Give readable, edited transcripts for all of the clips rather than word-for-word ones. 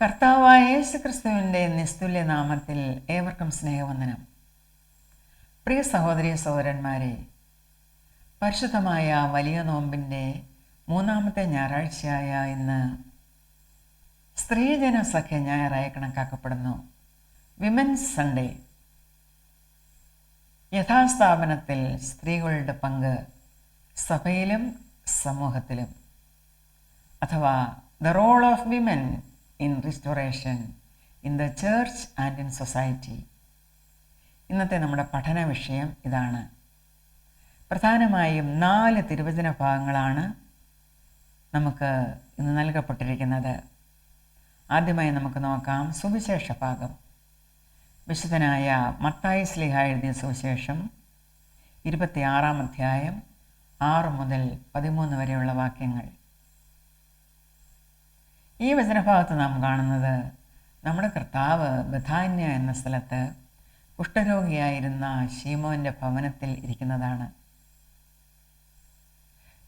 കർത്താവായ യേശുക്രിസ്തുവിൻ്റെ നിസ്തുല്യ നാമത്തിൽ ഏവർക്കും സ്നേഹവന്ദനം. പ്രിയ സഹോദരി സഹോദരന്മാരെ, പരിശുദ്ധമായ വലിയ നോമ്പിൻ്റെ മൂന്നാമത്തെ ഞായറാഴ്ചയായ ഇന്ന് സ്ത്രീജന സഖ്യ ഞായറായി കണക്കാക്കപ്പെടുന്നു. Women's Sunday. യഥാസ്ഥാപനത്തിൽ സ്ത്രീകളുടെ പങ്ക് സഭയിലും സമൂഹത്തിലും, അഥവാ the role of women in restoration in the church and in society. ഇന്നത്തെ നമ്മുടെ പഠന വിഷയം ഇതാണ്. പ്രധാനമായും 4 തിരുവചന ഭാഗങ്ങളാണ് നമുക്ക് ഇന്ന് നൽകപ്പെട്ടിരിക്കുന്നത്. ആദ്യമായി നമുക്ക് നോക്കാം സുവിശേഷ ഭാഗം. വിശുദ്ധനായ മത്തായി ശ്ലീഹ എഴുതിയ സുവിശേഷം 26-ാം അധ്യായം 6 മുതൽ 13 വരെയുള്ള വാക്യങ്ങൾ. ഈ വചനഭാഗത്ത് നാം കാണുന്നത് നമ്മുടെ കർത്താവ് ബഥാന്യ എന്ന സ്ഥലത്ത് കുഷ്ഠരോഗിയായിരുന്ന ശീമോൻ്റെ ഭവനത്തിൽ ഇരിക്കുന്നതാണ്.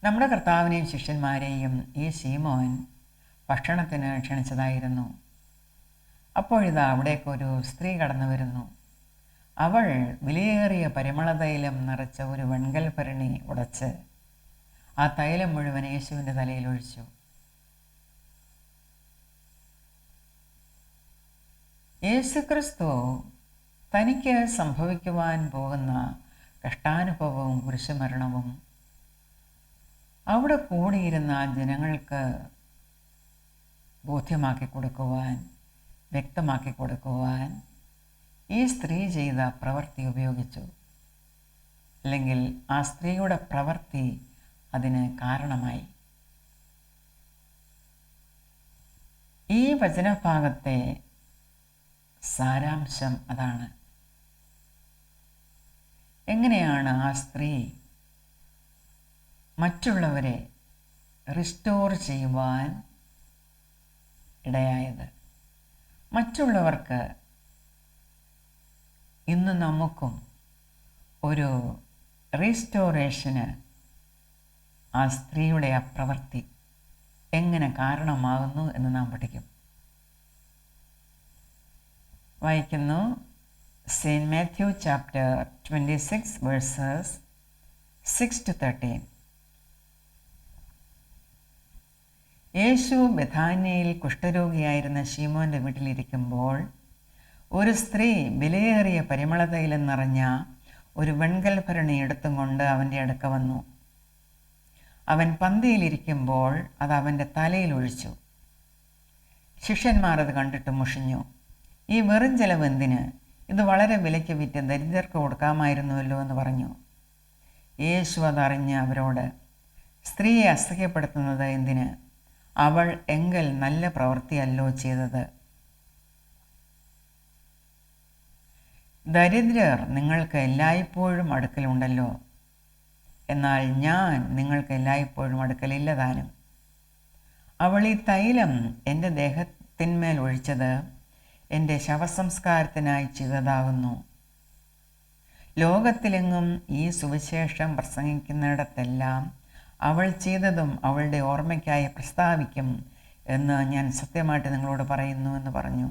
നമ്മുടെ കർത്താവിനെയും ശിഷ്യന്മാരെയും ഈ ശീമോൻ ഭക്ഷണത്തിന് ക്ഷണിച്ചതായിരുന്നു. അപ്പോഴിതാ അവിടേക്കൊരു സ്ത്രീ കടന്നു വരുന്നു. അവൾ വിലയേറിയ പരിമളതൈലം നിറച്ച ഒരു വെൺകൽ ഭരണി ഉടച്ച് ആ തൈലം മുഴുവൻ യേശുവിൻ്റെ തലയിൽ ഒഴിച്ചു. യേശുക്രിസ്തു തനിക്ക് സംഭവിക്കുവാൻ പോകുന്ന കഷ്ടാനുഭവവും കുരിശുമരണവും അവിടെ കൂടിയിരുന്ന ജനങ്ങൾക്ക് ബോധ്യമാക്കി കൊടുക്കുവാൻ, വ്യക്തമാക്കി കൊടുക്കുവാൻ ഈ സ്ത്രീ ചെയ്ത പ്രവൃത്തി ഉപയോഗിച്ചു. അല്ലെങ്കിൽ ആ സ്ത്രീയുടെ പ്രവൃത്തി അതിന് കാരണമായി. ഈ വചനഭാഗത്തെ സാരാംശം അതാണ്. എങ്ങനെയാണ് ആ സ്ത്രീ മറ്റുള്ളവരെ റിസ്റ്റോർ ചെയ്യുവാൻ ഇടയായത്? മറ്റുള്ളവർക്ക് ഇന്ന് നമുക്കും ഒരു റീസ്റ്റോറേഷന് ആ സ്ത്രീയുടെ ആ പ്രവൃത്തി എങ്ങനെ കാരണമാകുന്നു എന്ന് നാം പഠിക്കും. വായിക്കുന്നു. Saint Matthew chapter 26 versus 6-13. യേശു ബഥാന്യയിൽ കുഷ്ഠരോഗിയായിരുന്ന ശീമോൻ്റെ വീട്ടിലിരിക്കുമ്പോൾ ഒരു സ്ത്രീ വിലയേറിയ പരിമളതൈലം നിറഞ്ഞ ഒരു വെൺകൽ ഭരണി എടുത്തും കൊണ്ട് അവൻ്റെ അടുക്ക വന്നു. അവൻ പന്തിയിലിരിക്കുമ്പോൾ അത് അവൻ്റെ തലയിൽ ഒഴിച്ചു. ശിഷ്യന്മാർ അത് കണ്ടിട്ട് മുഷിഞ്ഞു. ഈ വെറും ചെലവ് എന്തിന്? ഇത് വളരെ വിലയ്ക്ക് വിറ്റ് ദരിദ്രർക്ക് കൊടുക്കാമായിരുന്നുവല്ലോ എന്ന് പറഞ്ഞു. യേശു അതറിഞ്ഞ് അവരോട്, സ്ത്രീയെ അസഹ്യപ്പെടുത്തുന്നത് എന്തിന്? അവൾ എങ്കിൽ നല്ല പ്രവൃത്തിയല്ലോ ചെയ്തത്. ദരിദ്രർ നിങ്ങൾക്ക് എല്ലായ്പ്പോഴും അടുക്കലുണ്ടല്ലോ, എന്നാൽ ഞാൻ നിങ്ങൾക്ക് എല്ലായ്പ്പോഴും അടുക്കലില്ല താനും. അവൾ ഈ തൈലം എൻ്റെ ദേഹത്തിന്മേൽ ഒഴിച്ചത് എൻ്റെ ശവസംസ്കാരത്തിനായി ചെയ്തതാകുന്നു. ലോകത്തിലെങ്ങും ഈ സുവിശേഷം പ്രസംഗിക്കുന്നിടത്തെല്ലാം അവൾ ചെയ്തതും അവളുടെ ഓർമ്മയ്ക്കായി പ്രസ്താവിക്കും എന്ന് ഞാൻ സത്യമായിട്ട് നിങ്ങളോട് പറയുന്നു എന്ന് പറഞ്ഞു.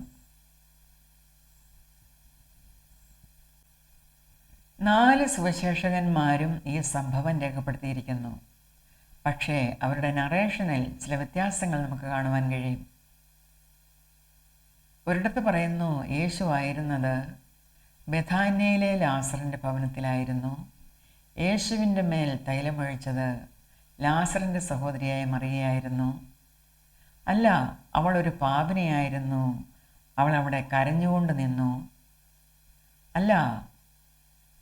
4 സുവിശേഷകന്മാരും ഈ സംഭവം രേഖപ്പെടുത്തിയിരിക്കുന്നു. പക്ഷേ അവരുടെ നറേഷനിൽ ചില വ്യത്യാസങ്ങൾ നമുക്ക് കാണുവാൻ കഴിയും. ഒരിടത്ത് പറയുന്നു യേശു ആയിരുന്നത് ബഥാന്യയിലെ ലാസറിൻ്റെ ഭവനത്തിലായിരുന്നു. യേശുവിൻ്റെ മേൽ തൈലമൊഴിച്ചത് ലാസറിൻ്റെ സഹോദരിയായ മറിയയായിരുന്നു. അല്ല, അവൾ ഒരു പാപിനിയായിരുന്നു. അവൾ അവിടെ കരഞ്ഞുകൊണ്ട് നിന്നു. അല്ല,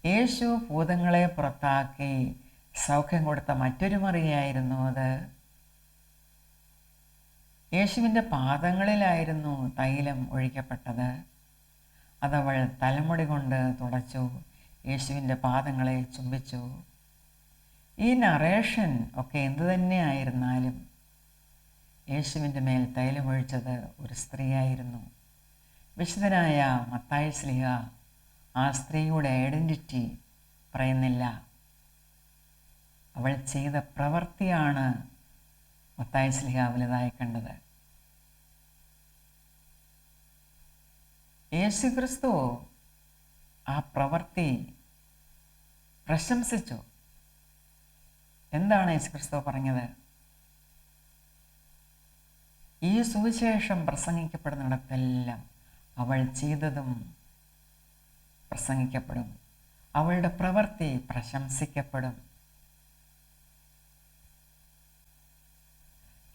യേശു ഭൂതങ്ങളെ പുറത്താക്കി സൗഖ്യം കൊടുത്ത മറ്റൊരു മറിയയായിരുന്നു അത്. യേശുവിൻ്റെ പാദങ്ങളിലായിരുന്നു തൈലം ഒഴിക്കപ്പെട്ടത്. അതവൾ തലമുടി കൊണ്ട് തുടച്ചു, യേശുവിൻ്റെ പാദങ്ങളെ ചുംബിച്ചു. ഈ നറേഷൻ ഒക്കെ എന്തു തന്നെ ആയിരുന്നാലും യേശുവിൻ്റെ മേൽ തൈലമൊഴിച്ചത് ഒരു സ്ത്രീയായിരുന്നു. വിശുദ്ധനായ മത്തായി ശ്ലീഹ ആ സ്ത്രീയുടെ ഐഡൻറ്റിറ്റി പറയുന്നില്ല. അവൾ ചെയ്ത പ്രവൃത്തിയാണ് മത്തായി ശ്ലീഹ വലുതായി കണ്ടത്. യേശുക്രിസ്തു ആ പ്രവൃത്തി പ്രശംസിച്ചു. എന്താണ് യേശുക്രിസ്തു പറഞ്ഞത്? ഈ സുവിശേഷം പ്രസംഗിക്കപ്പെടുന്നിടത്തെല്ലാം അവൾ ചെയ്തതും പ്രസംഗിക്കപ്പെടും, അവളുടെ പ്രവൃത്തി പ്രശംസിക്കപ്പെടും.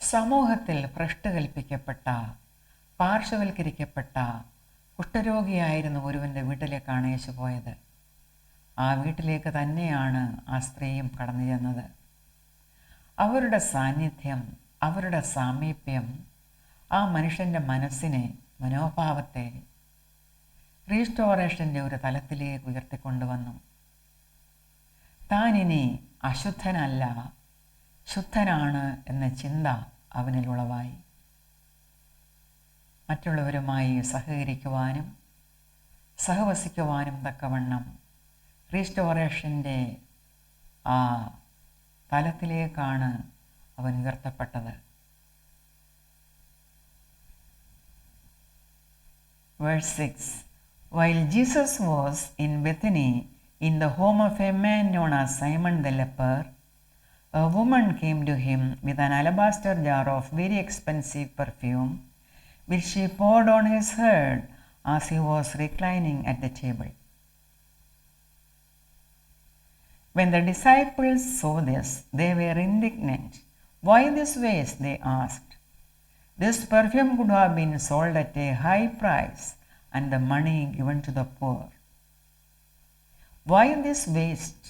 സമൂഹത്തിൽ ഭ്രഷ്ട് കൽപ്പിക്കപ്പെട്ട, പാർശ്വവൽക്കരിക്കപ്പെട്ട കുഷ്ഠരോഗിയായിരുന്ന ഒരുവൻ്റെ വീട്ടിലേക്കാണ് യേശു പോയത്. ആ വീട്ടിലേക്ക് തന്നെയാണ് ആ സ്ത്രീയും കടന്നു ചെന്നത്. അവരുടെ സാന്നിധ്യം, അവരുടെ സാമീപ്യം ആ മനുഷ്യൻ്റെ മനസ്സിനെ, മനോഭാവത്തെ റീസ്റ്റോറേഷൻ്റെ ഒരു തലത്തിലേക്ക് ഉയർത്തിക്കൊണ്ടുവന്നു. താൻ ഇനി അശുദ്ധനല്ല, ശുദ്ധനാണ് എന്ന ചിന്ത അവനിൽ ഉളവായി. മറ്റുള്ളവരുമായി സഹകരിക്കുവാനും സഹവസിക്കുവാനും തക്കവണ്ണം റീസ്റ്റോറേഷൻ്റെ ആ തലത്തിലേക്കാണ് അവൻ ഉയർത്തപ്പെട്ടത്. Verse 6. While Jesus was in Bethany, in the home of a man known as Simon the leper, a woman came to him with an alabaster jar of very expensive perfume, which she poured on his head as he was reclining at the table. When the disciples saw this, they were indignant. Why this waste? They asked. This perfume could have been sold at a high price and the money given to the poor. Why this waste?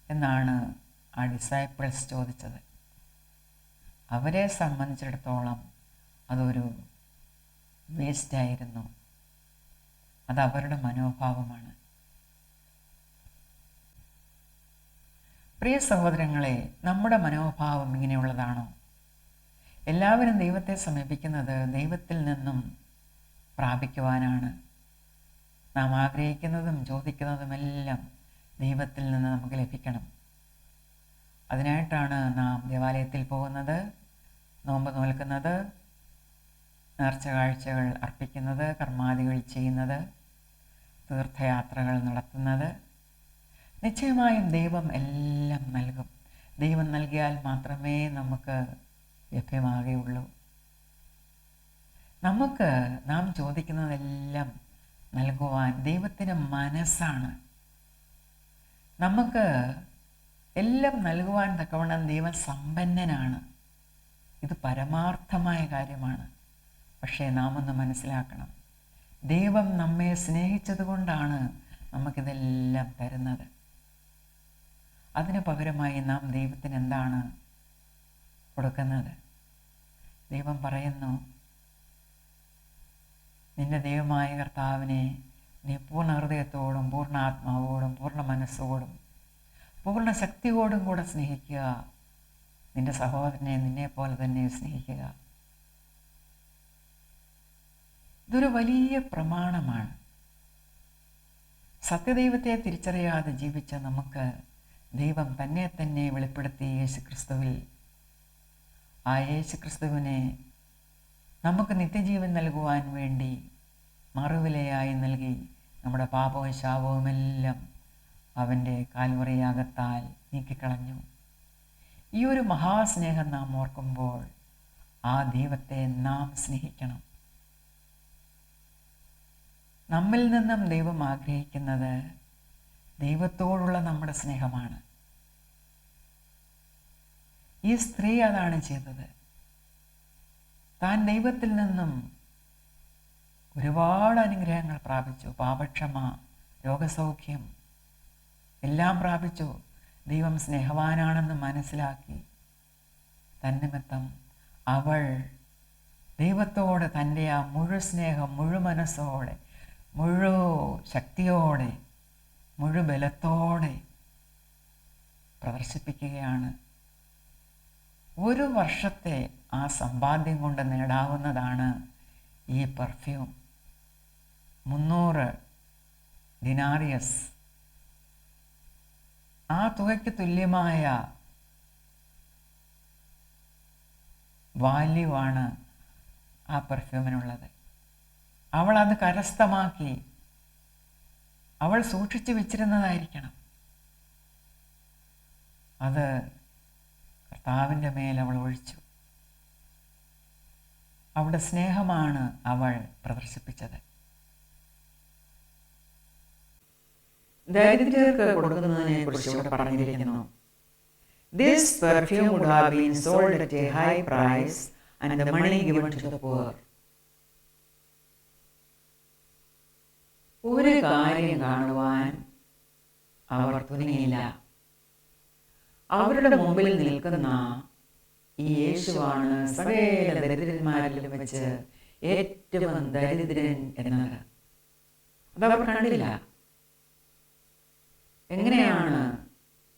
എന്നാണ് ആ disciples ചോദിച്ചത്. അവരെ സംബന്ധിച്ചിടത്തോളം അതൊരു വേസ്റ്റായിരുന്നു. അത് അവരുടെ മനോഭാവമാണ്. പ്രിയ സഹോദരങ്ങളെ, നമ്മുടെ മനോഭാവം ഇങ്ങനെയുള്ളതാണോ? എല്ലാവരും ദൈവത്തെ സമീപിക്കുന്നത് ദൈവത്തിൽ നിന്നും പ്രാപിക്കുവാനാണ്. നാം ആഗ്രഹിക്കുന്നതും ചോദിക്കുന്നതുമെല്ലാം ദൈവത്തിൽ നിന്ന് നമുക്ക് ലഭിക്കണം. അതിനായിട്ടാണ് നാം ദേവാലയത്തിൽ പോകുന്നത്, നോമ്പ് നോൽക്കുന്നത്, നേർച്ച കാഴ്ചകൾ അർപ്പിക്കുന്നത്, കർമാദികൾ ചെയ്യുന്നത്, തീർത്ഥയാത്രകൾ നടത്തുന്നത്. നിശ്ചയമായും ദൈവം എല്ലാം നൽകും. ദൈവം നൽകിയാൽ മാത്രമേ നമുക്ക് ലഭ്യമാകുകയുള്ളൂ. നമുക്ക് നാം ചോദിക്കുന്നതെല്ലാം നൽകുവാൻ ദൈവത്തിന് മനസ്സാണ്. നമുക്ക് എല്ലാം നൽകുവാൻ തക്കവണ്ണം ദൈവം സമ്പന്നനാണ്. ഇത് പരമാർത്ഥമായ കാര്യമാണ്. പക്ഷേ നാം ഒന്ന് മനസ്സിലാക്കണം, ദൈവം നമ്മെ സ്നേഹിച്ചത് കൊണ്ടാണ് നമുക്കിതെല്ലാം തരുന്നത്. അതിന് പകരമായി നാം ദൈവത്തിന് എന്താണ് കൊടുക്കുന്നത്? ദൈവം പറയുന്നു, നിന്റെ ദൈവമായ കർത്താവിനെ നീ പൂർണ്ണ ഹൃദയത്തോടും പൂർണ്ണ ആത്മാവോടും പൂർണ്ണ മനസ്സോടും പൂർണ്ണ ശക്തിയോടും കൂടെ സ്നേഹിക്കുക. നിന്റെ സഹോദരനെ നിന്നെപ്പോലെ തന്നെ സ്നേഹിക്കുക. ഇതൊരു വലിയ പ്രമാണമാണ്. സത്യദൈവത്തെ തിരിച്ചറിയാതെ ജീവിച്ച നമുക്ക് ദൈവം തന്നെ തന്നെ വെളിപ്പെടുത്തി യേശുക്രിസ്തുവിൽ. ആ യേശുക്രിസ്തുവിനെ നമുക്ക് നിത്യജീവൻ നൽകുവാൻ വേണ്ടി മറുവിലയായി നൽകി നമ്മുടെ പാപവും ശാപവുമെല്ലാം അവൻ്റെ കാൽവറിയാകത്താൽ നീക്കിക്കളഞ്ഞു. ഈ ഒരു മഹാസ്നേഹം നാം ഓർക്കുമ്പോൾ ആ ദൈവത്തെ നാം സ്നേഹിക്കണം. നമ്മിൽ നിന്നും ദൈവം ആഗ്രഹിക്കുന്നത് ദൈവത്തോടുള്ള നമ്മുടെ സ്നേഹമാണ്. ഈ സ്ത്രീ അതാണ് ചെയ്തത്. താൻ ദൈവത്തിൽ നിന്നും ഒരുപാട് അനുഗ്രഹങ്ങൾ പ്രാപിച്ചു. പാപക്ഷമ, രോഗസൗഖ്യം എല്ലാം പ്രാപിച്ചു. ദൈവം സ്നേഹവാനാണെന്ന് മനസ്സിലാക്കി. തന്നിമിത്തം അവൾ ദൈവത്തോട് തൻ്റെ ആ മുഴു സ്നേഹം മുഴു മനസ്സോടെ, മുഴു ശക്തിയോടെ, മുഴു ബലത്തോടെ പ്രദർശിപ്പിക്കുകയാണ്. ഒരു വർഷത്തെ ആ സമ്പാദ്യം കൊണ്ട് നേടാവുന്നതാണ് ഈ പെർഫ്യൂം. 300 ദിനാറിയസ്, ആ തുകയ്ക്ക് തുല്യമായ വാല്യൂ ആണ് ആ പെർഫ്യൂമിനുള്ളത്. അവൾ അത് കരസ്ഥമാക്കി അവൾ സൂക്ഷിച്ചു വെച്ചിരുന്നതായിരിക്കണം. അത് കർത്താവിൻ്റെ മേൽ അവൾ ഒഴിച്ചു. അവളുടെ സ്നേഹമാണ് അവൾ പ്രദർശിപ്പിച്ചത്. ദരിദ്രർക്ക് കൊടുക്കുന്നതിനെ കുറിച്ച് ഇവിടെ പറഞ്ഞിരിക്കുന്നു. This perfume would have been sold at a high price and the money given to the poor. ഒരു കാര്യം കാണുവാൻ അവർ തുനിയില്ല. അവരുടെ മുമ്പിൽ നിൽക്കുന്ന ഈ യേശുവാണ് സകല ദരിദ്രന്മാരിലും വെച്ച് ഏറ്റവും ദരിദ്രൻ എന്നത്. അതവർ കണ്ടില്ല. എങ്ങനെയാണ്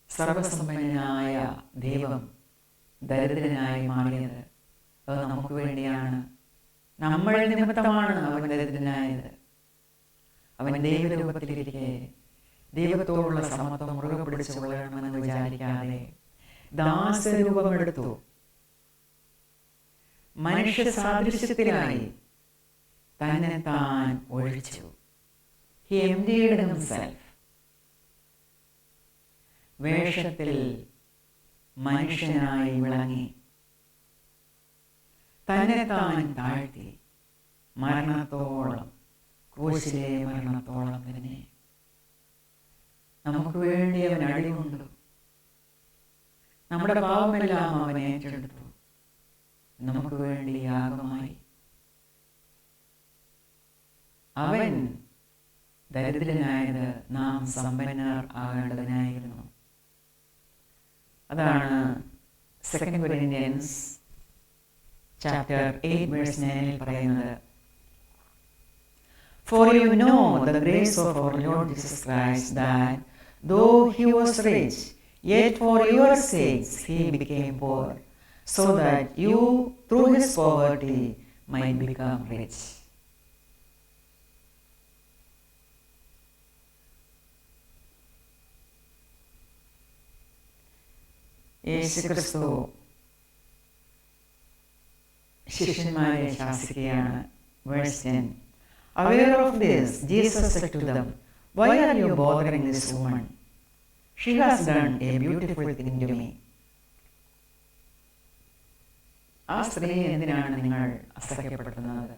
സർവസമ്പന്നനായ ദൈവം ദരിദ്രനായി മാറിയത്? അത് നമുക്ക് വേണ്ടിയാണ്. നമ്മൾ നിമിത്തമാണ് അവൻ ദരിദ്രനായത്. അവൻ ദൈവരൂപത്തിലിരിക്കെ ദൈവത്തോടുള്ള സമത്വം മുറുകെ പിടിച്ചു കൊള്ളണമെന്ന് വിചാരിക്കാതെ ദാസരൂപമെടുത്തു. മനുഷ്യ സാദൃശ്യത്തിലായി തന്നെ താൻ ഒഴിച്ചു. He emptied himself. വേഷത്തിൽ മനുഷ്യനായി വിളങ്ങി തന്നെ താൻ താഴ്ത്തി, മരണത്തോളം, ക്രൂശിലെ മരണത്തോളം തന്നെ. നമുക്ക് വേണ്ടി അവൻ അടികൊണ്ടു. നമ്മുടെ പാവമെല്ലാം അവൻ ഏറ്റെടുത്തു. നമുക്ക് വേണ്ടി യാഗമായി. അവൻ ദരിദ്രനായത് നാം സമ്പന്നർ ആകേണ്ടതിനായിരുന്നു. അതാണ് 2 Corinthians chapter 8 verse 9 പറയുന്നത്. For you know the grace of our Lord Jesus Christ, that though he was rich, yet for your sakes he became poor, so that you through his poverty might become rich. യേശുക്രിസ്തു ശിഷ്യന്മാരെ ശാസിക്കുകയാണ്. Verse 10. Aware of this, Jesus said to them, "Why are you bothering this woman? She has done a beautiful thing to me." ആ സ്ത്രീയെ എന്തിനാണ് നിങ്ങൾ അസഹ്യപ്പെടുത്തുന്നത്?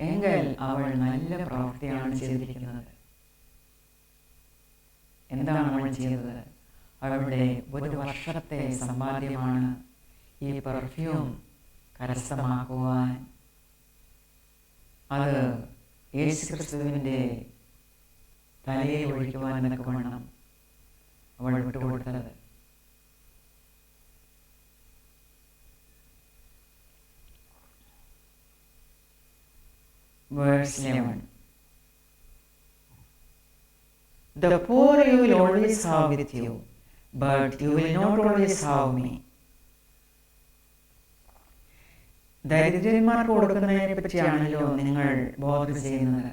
എങ്കിൽ അവൾ നല്ല പ്രവൃത്തിയാണ് ചെയ്തിരിക്കുന്നത്. എന്താണ് അവൾ ചെയ്തത്? അവളുടെ 1 വർഷത്തെ സമ്പാദ്യമാണ് ഈ പെർഫ്യൂം കരസ്ഥമാക്കുവാൻ. അത് യേശുക്രിസ്തുവിൻ്റെ തലയിൽ ഒഴിക്കുവാൻ എന്നൊക്കെ വേണം അവൾ വിട്ടുകൊടുത്തത്. Verse 11. The poor you will always have with you, but you will not always have me. ദരിദ്രന്മാർക്ക് കൊടുക്കുന്നതിനെ പറ്റിയാണല്ലോ നിങ്ങൾ ബോധം ചെയ്യുന്നത്.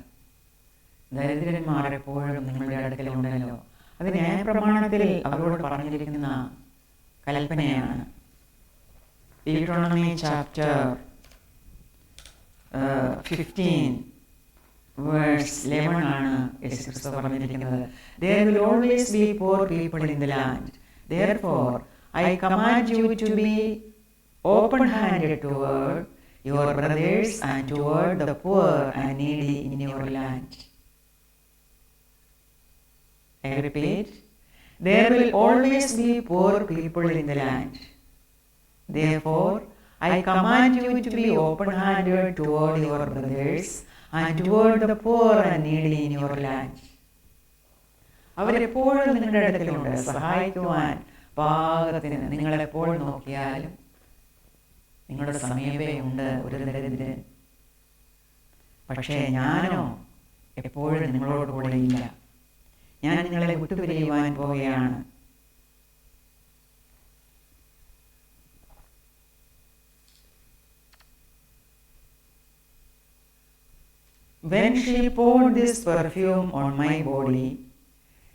ദരിദ്രന്മാർ എപ്പോഴും നിങ്ങളുടെ അടുക്കലുണ്ടല്ലോ. അത് ന്യായപ്രമാണത്തിൽ അവരോട് പറഞ്ഞിരിക്കുന്ന കൽപ്പനയാണ്. Deuteronomy chapter 15 verse 11 ആണ് യേശുക്രിസ്തു പറഞ്ഞിരിക്കുന്നത്. There will always be poor people in the land. Therefore I command you to be open-handed toward your brothers and toward the poor and needy in your land. I repeat, there will always be poor people in the land. Therefore, I command you to be open-handed toward your brothers and toward the poor and needy in your land. അവരെപ്പോഴും നിങ്ങളുടെ അടുക്കലുണ്ട്, സഹായിക്കുവാൻ പാകത്തിന്. നിങ്ങളെപ്പോൾ നോക്കിയാലും നിങ്ങളുടെ സമീപേ ഉണ്ട് ഒരു ദരിദ്രൻ. പക്ഷേ ഞാനോ എപ്പോഴും നിങ്ങളോട് കൂടെ ഇല്ല. ഞാൻ നിങ്ങളെ വിട്ടുപിരിയുവാൻ പോവുകയാണ്. When she poured this perfume on my body,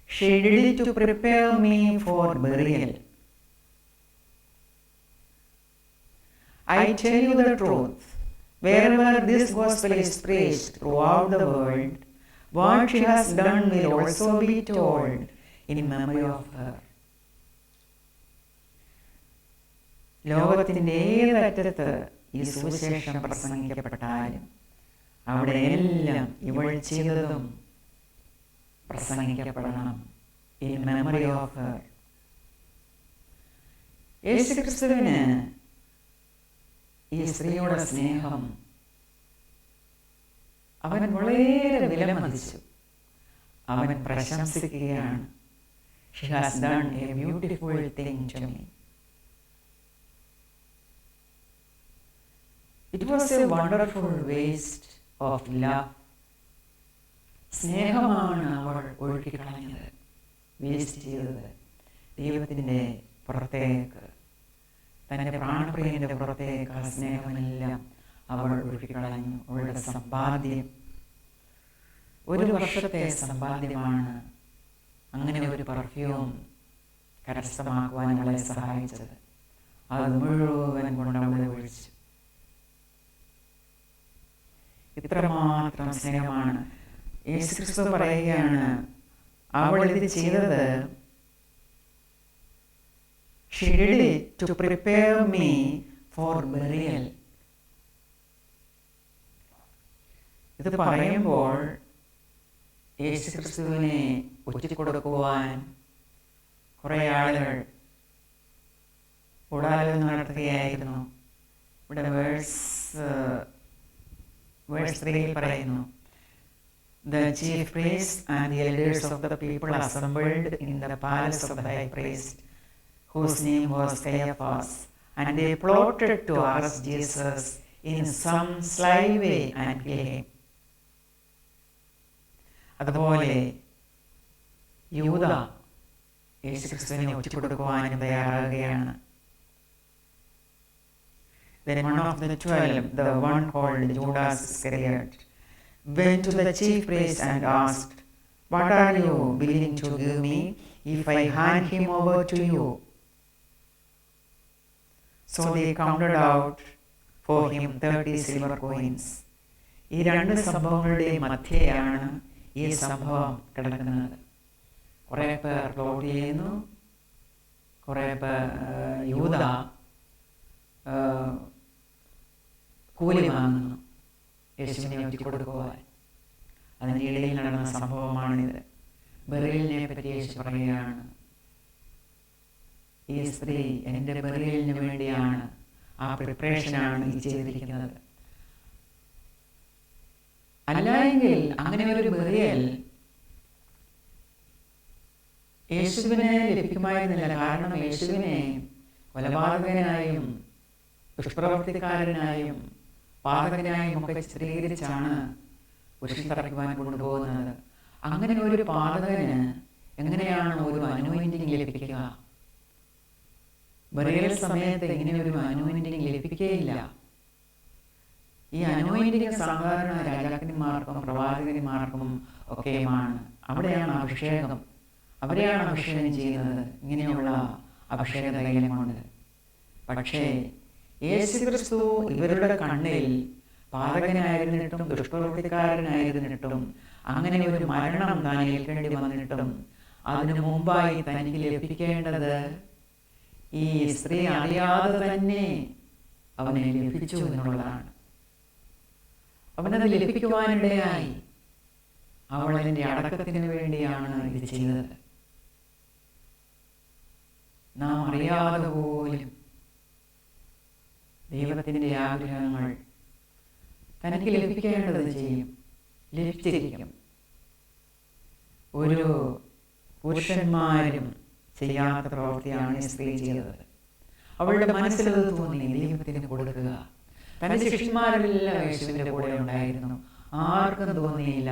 she did it to prepare me for burial. I tell you the truth, Wherever this gospel is preached throughout the world, what she has done will also be told in memory of her. ലോകത്തിൻ്റെ ഏതറ്റത്ത് ഈ സുവിശേഷം പ്രസംഗിക്കപ്പെട്ടാലും അവിടെയെല്ലാം ഇവൾ ചെയ്തതും പ്രസംഗിക്കപ്പെടണം. In memory of her. യേശുക്രിസ്തുവിന് ഈ സ്ത്രീയുടെ സ്നേഹം അവൻ വളരെ വിലമതിച്ചു. അവൻ പ്രശംസിക്കുകയാണ്. She has done a beautiful thing to me. It was a wonderful waste of love. സ്നേഹമാണ് അവൾ ഒഴുക്കിക്കളഞ്ഞത്, വേസ്റ്റ് ചെയ്തത്. ദൈവത്തിൻ്റെ പുറത്തേക്ക്, തൻ്റെ പ്രാണപ്രിയൻ്റെ പുറത്തേക്ക് ആ സ്നേഹമെല്ലാം അവൾ ഒഴുക്കിക്കളഞ്ഞു. അവളുടെ സമ്പാദ്യം, ഒരു വർഷത്തെ സമ്പാദ്യമാണ് അങ്ങനെ ഒരു പെർഫ്യൂം കരസ്ഥമാക്കുവാൻ അവളെ സഹായിച്ചത്. അത് മുഴുവൻ കൊണ്ട് അവളെ ഒഴിച്ചു. ഇത്രമാത്രം സ്നേഹമാണ്. യേശുക്രിസ്തു പറയുകയാണ്, അവൾ ഇത് ചെയ്തത് she did it to prepare me for burial. ഇത് പറയുമ്പോൾ യേശുക്രിസ്തുവിനെ ഒറ്റിക്കൊടുക്കുവാൻ കുറേ ആളുകൾ ഗൂഢാലോചന നടത്തുകയായിരുന്നു. ഇവിടെ വേഴ്സ് 3 പറയുന്നു, The chief priest and the elders of the people assembled in the palace of the high priest, whose name was Caiaphas, and they plotted to arrest Jesus in some sly way and kill him. അതുപോലെ യൂദ യേശുക്രിസ്തുവിനെ ഒറ്റിക്കൊടുക്കുവാനും തയ്യാറാകുകയാണ്. Then one of the 12, the one called Judas Iscariot, went to the chief priest and asked, What are you willing to give me if I hand him over to you? So they counted out for him 30 silver coins. ഈ രണ്ട് സംഭവങ്ങളുടെയും മധ്യയാണ് ഈ സംഭവം കിടക്കുന്നത്. കുറേ പേർ plot ചെയ്യുന്നു, കുറേ പേർ യൂദ കൂലി വാങ്ങുന്നു യേശുവിനെ ഒറ്റിക്കൊടുക്കുവാൻ. അതിൻ്റെ ഇടയിൽ നടന്ന സംഭവമാണിത്. ബെറിയലിനെ പറ്റി യേശു പറയുകയാണ്, ഈ സ്ത്രീ എൻ്റെ ബെറിയലിന് വേണ്ടിയാണ്, ആ പ്രിപ്പറേഷനാണ് ഈ ചെയ്തിരിക്കുന്നത്. അല്ലായെങ്കിൽ അങ്ങനെ ഒരു ബെറിയൽ യേശുവിനെ ലഭിക്കുമായിരുന്നില്ല. കാരണം യേശുവിനെ കൊലപാതകനായും ദുഷ്പ്രവർത്തിക്കാരനായും പാതകനായും ഒക്കെ ചിത്രീകരിച്ചാണ് കുരിശിൽ കൊണ്ടുപോകുന്നത്. അങ്ങനെ ഒരു പാതകന് എങ്ങനെയാണ് ഒരു അനോയിന്റിങ് ലഭിക്കുക? ബറിയൽ സമയത്ത് ഇങ്ങനെ ഒരു അനോയിന്റിങ് ലഭിക്കുകയില്ല. ഈ അനോയിന്റിങ് സാധാരണ രാജാക്കന്മാർക്കും പ്രവാചകന്മാർക്കും ഒക്കെയുമാണ്. അവിടെയാണ് അഭിഷേകം, അവരെയാണ് അഭിഷേകം ചെയ്യുന്നത് ഇങ്ങനെയുള്ള അഭിഷേക തൈലം കൊണ്ട്. പക്ഷേ യേശുക്രിസ്തു ഇവരുടെ കണ്ണിൽ പാതകനായിരുന്നിട്ടും ദുഷ്പ്രവൃത്തിക്കാരനായിരുന്നിട്ടും അങ്ങനെ ഒരു മരണം താൻ ഏൽക്കേണ്ടി വന്നിട്ടും അതിനു മുമ്പായി തനിക്ക് ലഭിക്കേണ്ടത് ഈ സ്ത്രീ അറിയാതെ തന്നെ അവനെ ലഭിച്ചു എന്നുള്ളതാണ്. അവനത് ലഭിക്കുവാനിടയായി. അവൾ അതിൻ്റെ അടക്കത്തിന് വേണ്ടിയാണ് ഇത് ചെയ്തത്. നാം അറിയാതെ പോലും ദൈവത്തിൻ്റെ ആഗ്രഹങ്ങൾ തനിക്ക് ലഭിക്കേണ്ടത് ചെയ്യും, ലഭിച്ചിരിക്കും. ഒരു പുരുഷന്മാരും ചെയ്യാത്ത പ്രവൃത്തിയാണ് ഈ സ്ത്രീ ചെയ്തത്. അവളുടെ മനസ്സിലത് തോന്നി, ദൈവത്തിന് കൊടുക്കുക. തൻ്റെ ശിഷ്യന്മാരെല്ലാം യേശുവിൻ്റെ കൂടെ ഉണ്ടായിരുന്നു. ആർക്കും തോന്നിയില്ല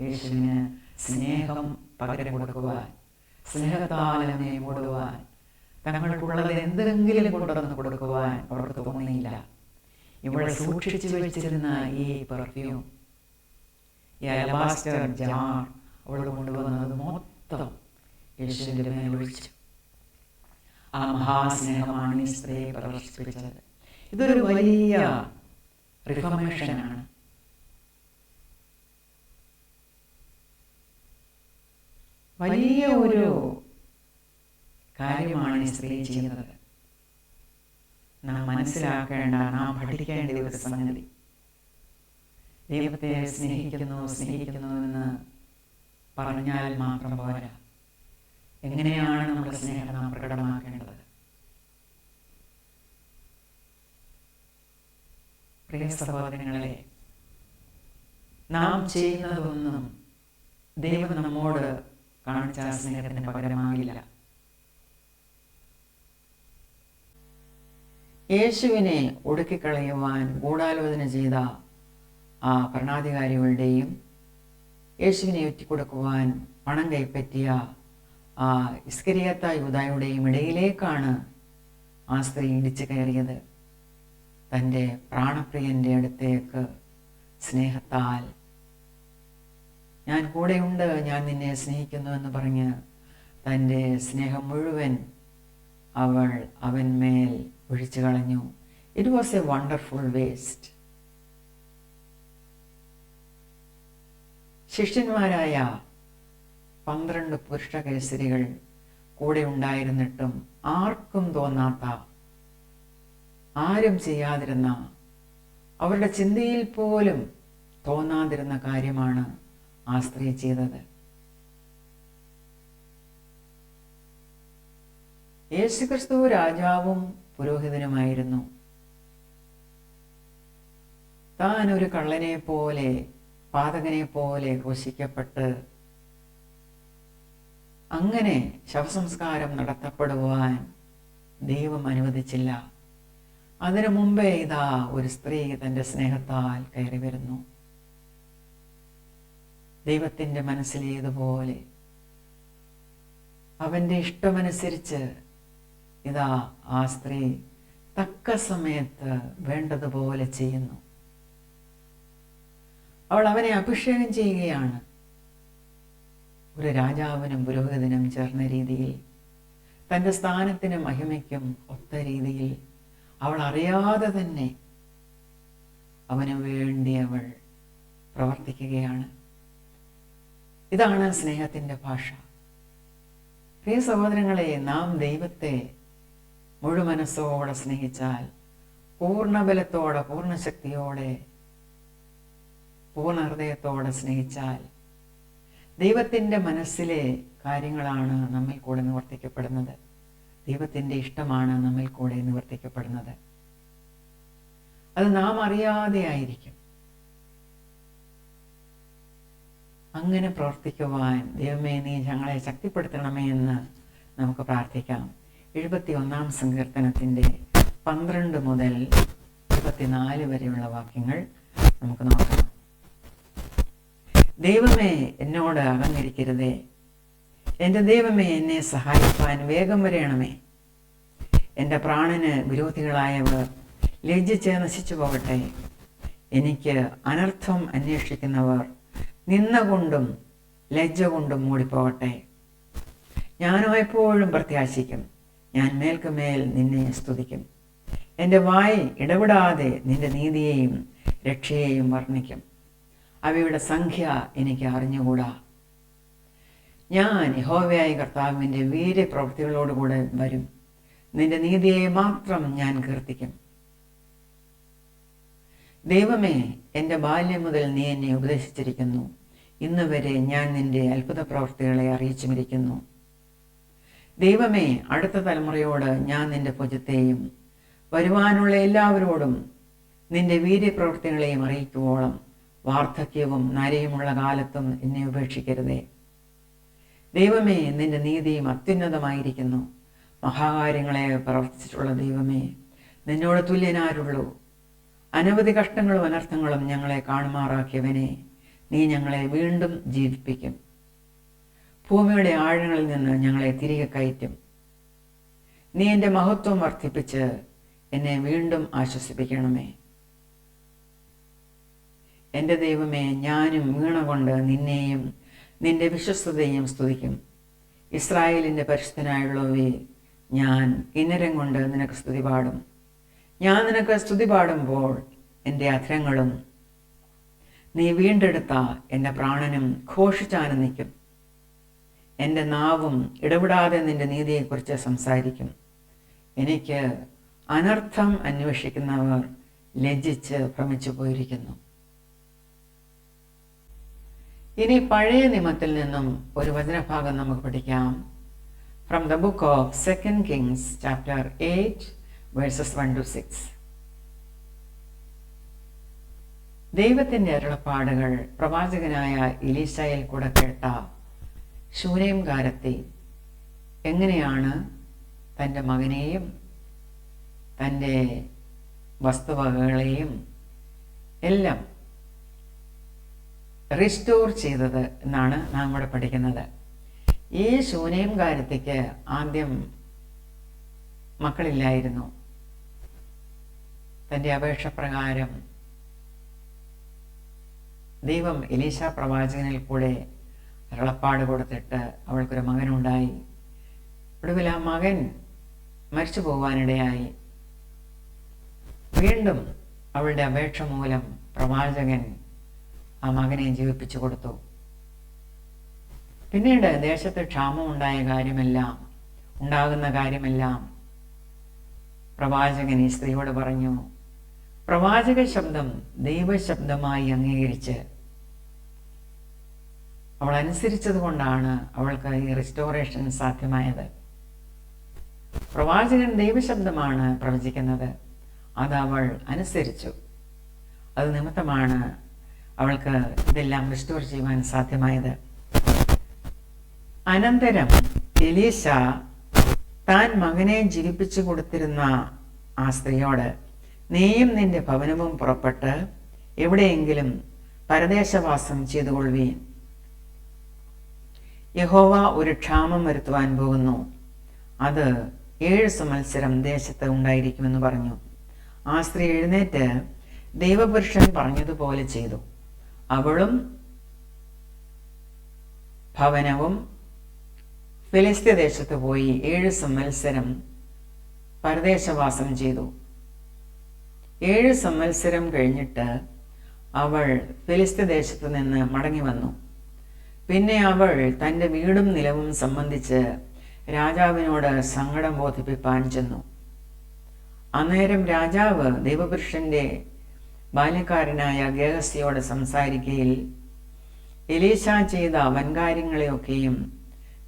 യേശുവിന് സ്നേഹം പകരം കൊടുക്കുവാൻ, സ്നേഹത്താൽ അവനെ മൂടുവാൻ, തങ്ങൾക്കുള്ളത് എന്തെങ്കിലും കൊണ്ടുവന്ന് കൊടുക്കുവാൻ അവർക്ക് തോന്നിയില്ല. ഇവിടെ സൂക്ഷിച്ചു വെച്ചിരുന്ന ഈ പെർഫ്യൂം, ഈ അലബാസ്റ്റർ ജാർ അവൾ കൊണ്ടുവന്നത് മൊത്തം യേശുവിൻ്റെ മേൽ ഒഴിച്ചു. ആ മഹാസ്നേഹമാണ് ഈ സ്ത്രീയെ പ്രദർശിപ്പിച്ചത്. ഇതൊരു വലിയ റിഫർമേഷനാണ്. വലിയ ഒരു കാര്യമാണ് ഈ സ്ത്രീ ചെയ്യുന്നത്. നാം മനസ്സിലാക്കേണ്ട, നാം പഠിക്കേണ്ട ഒരു സംഗതി, ദൈവത്തെ സ്നേഹിക്കുന്നു എന്ന് പറഞ്ഞാൽ മാത്രം പോരാ. എങ്ങനെയാണ് നമ്മുടെ സ്നേഹം നാം പ്രകടമാക്കേണ്ടത്? പ്രിയ സഹോദരങ്ങളെ, നാം ചെയ്യുന്നതൊന്നും ദൈവം നമ്മോട് കാണിച്ച സ്നേഹത്തിന് പകരമാകില്ല. യേശുവിനെ ഒടുക്കിക്കളയുവാൻ ഗൂഢാലോചന ചെയ്ത ആ ഭരണാധികാരികളുടെയും യേശുവിനെ ഒറ്റിക്കൊടുക്കുവാൻ പണം കൈപ്പറ്റിയ ആ ഇസ്കരിയോത്ത യൂദായുടെയും ഇടയിലേക്കാണ് ആ സ്ത്രീ ഇടിച്ചു കയറിയത്. തൻ്റെ പ്രാണപ്രിയൻ്റെ അടുത്തേക്ക് സ്നേഹത്താൽ, ഞാൻ കൂടെയുണ്ട്, ഞാൻ നിന്നെ സ്നേഹിക്കുന്നു എന്ന് പറഞ്ഞ് തൻ്റെ സ്നേഹം മുഴുവൻ അവന്മേൽ ഒഴിച്ചു കളഞ്ഞു. It was a wonderful waste. ശിഷ്യന്മാരായ 12 പുരുഷ കേസരികൾ കൂടെ ഉണ്ടായിരുന്നിട്ടും ആർക്കും തോന്നാത്ത, ആരും ചെയ്യാതിരുന്ന, അവരുടെ ചിന്തയിൽ പോലും തോന്നാതിരുന്ന കാര്യമാണ് ആ സ്ത്രീ ചെയ്തത്. യേശുക്രിസ്തു രാജാവും പുരോഹിതനുമായിരുന്നു. താൻ ഒരു കള്ളനെ പോലെ, പാതകനെ പോലെ ഘോഷിക്കപ്പെട്ട് അങ്ങനെ ശവസംസ്കാരം നടത്തപ്പെടുവാൻ ദൈവം അനുവദിച്ചില്ല. അതിനു മുമ്പേ ഇതാ ഒരു സ്ത്രീ തൻ്റെ സ്നേഹത്താൽ കയറി വരുന്നു. ദൈവത്തിൻ്റെ മനസ്സിലേതുപോലെ അവൻ്റെ ഇഷ്ടമനുസരിച്ച് ഇതാ ആ സ്ത്രീ തക്ക സമയത്ത് വേണ്ടതുപോലെ ചെയ്യുന്നു. അവൾ അവനെ അഭിഷേകം ചെയ്യുകയാണ്. ഒരു രാജാവിനും പുരോഹിതനും ചേർന്ന രീതിയിൽ, തൻ്റെ സ്ഥാനത്തിനും മഹിമയ്ക്കും ഒത്ത രീതിയിൽ അവൾ അറിയാതെ തന്നെ അവന് വേണ്ടി അവൾ പ്രവർത്തിക്കുകയാണ്. ഇതാണ് സ്നേഹത്തിൻ്റെ ഭാഷ. പ്രിയ സഹോദരങ്ങളെ, നാം ദൈവത്തെ മുഴുമനസ്സോടെ സ്നേഹിച്ചാൽ, പൂർണ്ണബലത്തോടെ, പൂർണ്ണശക്തിയോടെ, പൂർണ്ണ ഹൃദയത്തോടെ സ്നേഹിച്ചാൽ, ദൈവത്തിൻ്റെ മനസ്സിലെ കാര്യങ്ങളാണ് നമ്മിൽ കൂടെ നിവർത്തിക്കപ്പെടുന്നത്. ദൈവത്തിൻ്റെ ഇഷ്ടമാണ് നമ്മിൽ കൂടെ നിവർത്തിക്കപ്പെടുന്നത്. അത് നാം അറിയാതെ ആയിരിക്കും. അങ്ങനെ പ്രവർത്തിക്കുവാൻ ദൈവമേ നീ ഞങ്ങളെ ശക്തിപ്പെടുത്തണമേ എന്ന് നമുക്ക് പ്രാർത്ഥിക്കാം. 71-ാം സങ്കീർത്തനത്തിൻ്റെ 12 മുതൽ 24 വരെയുള്ള വാക്യങ്ങൾ നമുക്ക് നോക്കാം. ദൈവമേ എന്നോട് അകന്നിരിക്കരുതേ, എൻ്റെ ദൈവമേ എന്നെ സഹായിപ്പാൻ വേഗം വരയണമേ. എൻ്റെ പ്രാണന് വിരോധികളായവർ ലജ്ജിച്ച് നശിച്ചു പോകട്ടെ. എനിക്ക് അനർത്ഥം അന്വേഷിക്കുന്നവർ നിന്ന കൊണ്ടും ലജ്ജ കൊണ്ടും മൂടിപ്പോകട്ടെ. ഞാനോ എപ്പോഴും പ്രത്യാശിക്കും, ഞാൻ മേൽക്കുമേൽ നിന്നെ സ്തുതിക്കും. എൻ്റെ വായ് ഇടപെടാതെ നിന്റെ നീതിയെയും രക്ഷയെയും വർണ്ണിക്കും. അവയുടെ സംഖ്യ എനിക്ക് അറിഞ്ഞുകൂടാ. ഞാൻ യഹോവയായ കർത്താവിൻ്റെ വീര്യപ്രവൃത്തികളോടുകൂടെ വരും. നിന്റെ നീതിയെ മാത്രം ഞാൻ കീർത്തിക്കും. ദൈവമേ, എൻ്റെ ബാല്യം മുതൽ നീ എന്നെ ഉപദേശിച്ചിരിക്കുന്നു. ഇന്ന് വരെ ഞാൻ നിന്റെ അത്ഭുത പ്രവൃത്തികളെ അറിയിച്ചുമിരിക്കുന്നു. ദൈവമേ, അടുത്ത തലമുറയോട് ഞാൻ നിന്റെ ഭുജത്തെയും വരുവാനുള്ള എല്ലാവരോടും നിന്റെ വീര്യപ്രവൃത്തികളെയും അറിയിക്കുവോളം വാർദ്ധക്യവും നരയുമുള്ള കാലത്തും എന്നെ ഉപേക്ഷിക്കരുതേ. ദൈവമേ, നിന്റെ നീതിയും അത്യുന്നതമായിരിക്കുന്നു. മഹാകാര്യങ്ങളെ പ്രവർത്തിച്ചിട്ടുള്ള ദൈവമേ, നിന്നോട് തുല്യനാരുള്ളൂ. അനവധി കഷ്ടങ്ങളും അനർത്ഥങ്ങളും ഞങ്ങളെ കാണുമാറാക്കിയവനെ, നീ ഞങ്ങളെ വീണ്ടും ജീവിപ്പിക്കും. ഭൂമിയുടെ ആഴങ്ങളിൽ നിന്ന് ഞങ്ങളെ തിരികെ കയറ്റും. നീ എൻ്റെ മഹത്വം വർദ്ധിപ്പിച്ച് എന്നെ വീണ്ടും ആശ്വസിപ്പിക്കണമേ. എൻ്റെ ദൈവമേ, ഞാനും വീണ കൊണ്ട് നിന്നെയും നിന്റെ വിശ്വസ്തതയും സ്തുതിക്കും. ഇസ്രായേലിൻ്റെ പരിശുദ്ധനായുള്ളവേ, ഞാൻ കിന്നരം കൊണ്ട് നിനക്ക് സ്തുതി പാടും. ഞാൻ നിനക്ക് സ്തുതി പാടുമ്പോൾ എൻ്റെ അധരങ്ങളും നീ വീണ്ടെടുത്ത എൻ്റെ പ്രാണനും ഘോഷിച്ചാനന്ദിക്കും. എൻ്റെ നാവും ഇടപെടാതെ നിൻ്റെ നീതിയെക്കുറിച്ച് സംസാരിക്കും. എനിക്ക് അനർത്ഥം അന്വേഷിക്കുന്നവർ ലജ്ജിച്ച് ഭ്രമിച്ചു പോയിരിക്കുന്നു. ഇനി പഴയ നിയമത്തിൽ നിന്നും ഒരു വചനഭാഗം നമുക്ക് പഠിക്കാം. From the book of 2 Kings chapter 8 verses 1-6. ദൈവത്തിൻ്റെ അരുളപ്പാടുകൾ പ്രവാചകനായ എലീശയിൽ കൂടെ കേട്ട ശൂനേംകാരത്തി എങ്ങനെയാണ് തൻ്റെ മകനെയും തൻ്റെ വസ്തുവകകളെയും എല്ലാം റിസ്റ്റോർ ചെയ്തത് എന്നാണ് നാം ഇവിടെ പഠിക്കുന്നത്. ഈ ശൂനേംകാരത്തിക്ക് ആദ്യം മക്കളില്ലായിരുന്നു. തൻ്റെ അപേക്ഷ പ്രകാരം ദൈവം എലീശ പ്രവാചകനിൽ കൂടെ അരുളപ്പാട് കൊടുത്തിട്ട് അവൾക്കൊരു മകനുണ്ടായി. ഒടുവിൽ ആ മകൻ മരിച്ചു പോകാനിടയായി. വീണ്ടും അവളുടെ അപേക്ഷ മൂലം പ്രവാചകൻ ആ മകനെ ജീവിപ്പിച്ചു കൊടുത്തു. പിന്നീട് ദേശത്ത് ക്ഷാമം ഉണ്ടാകുന്ന കാര്യമെല്ലാം പ്രവാചകൻ ഈ സ്ത്രീയോട് പറഞ്ഞു. പ്രവാചക ശബ്ദം ദൈവശബ്ദമായി അംഗീകരിച്ച് അവൾ അനുസരിച്ചത് കൊണ്ടാണ് അവൾക്ക് ഈ റിസ്റ്റോറേഷൻ സാധ്യമായത്. പ്രവാചകൻ ദൈവശബ്ദമാണ് പ്രവചിക്കുന്നത്. അത് അവൾ അനുസരിച്ചു. അത് നിമിത്തമാണ് അവൾക്ക് ഇതെല്ലാം റിസ്റ്റോർ ചെയ്യുവാൻ സാധ്യമായത്. അനന്തരം എലീശ താൻ മകനെ ജീവിപ്പിച്ചു കൊടുത്തിരുന്ന ആ സ്ത്രീയോട്, നീയും നിന്റെ ഭവനവും പുറപ്പെട്ട് എവിടെയെങ്കിലും പരദേശവാസം ചെയ്തുകൊള്ളുവീൻ. യഹോവ ഒരു ക്ഷാമം വരുത്തുവാൻ പോകുന്നു. അത് 7 സംവത്സരം ദേശത്ത് ഉണ്ടായിരിക്കുമെന്ന് പറഞ്ഞു. ആ സ്ത്രീ എഴുന്നേറ്റ് ദൈവപുരുഷൻ പറഞ്ഞതുപോലെ ചെയ്തു. അവളും ഭവനവും ഫിലിസ്ത്യ ദേശത്ത് പോയി 7 സംവത്സരം പരദേശവാസം ചെയ്തു. 7 സംവത്സരം കഴിഞ്ഞിട്ട് അവൾ ഫിലിസ്ത്യ ദേശത്ത് നിന്ന് മടങ്ങി വന്നു. പിന്നെ അവൾ തൻ്റെ വീടും നിലവും സംബന്ധിച്ച് രാജാവിനോട് സങ്കടം ബോധിപ്പിപ്പാൻ ചെന്നു. അന്നേരം രാജാവ് ദൈവപുരുഷന്റെ ബാല്യക്കാരനായ ഗേഹസിയോട് സംസാരിക്കയിൽ, എലീശ ചെയ്ത വൻകാര്യങ്ങളെയൊക്കെയും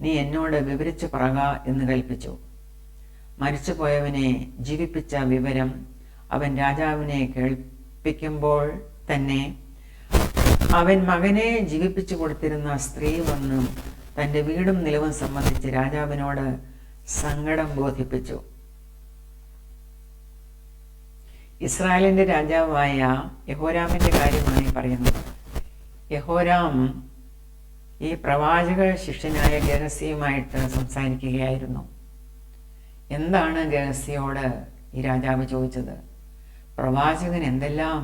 നീ എന്നോട് വിവരിച്ചു പറക എന്ന് കൽപ്പിച്ചു. മരിച്ചുപോയവനെ ജീവിപ്പിച്ച വിവരം അവൻ രാജാവിനെ കേൾപ്പിക്കുമ്പോൾ തന്നെ അവൻ മകനെ ജീവിപ്പിച്ചു കൊടുത്തിരുന്ന സ്ത്രീ വന്നു തൻ്റെ വീടും നിലവും സംബന്ധിച്ച് രാജാവിനോട് സങ്കടം ബോധിപ്പിച്ചു. ഇസ്രായേലിന്റെ രാജാവായ യഹോരാമിന്റെ കാര്യമായി പറയുന്നു. യഹോരാം ഈ പ്രവാചക ശിഷ്യനായ ഗേഹസിയുമായിട്ട് സംസാരിക്കുകയായിരുന്നു. എന്താണ് ഗേഹസിയോട് ഈ രാജാവ് ചോദിച്ചത്? പ്രവാചകൻ എന്തെല്ലാം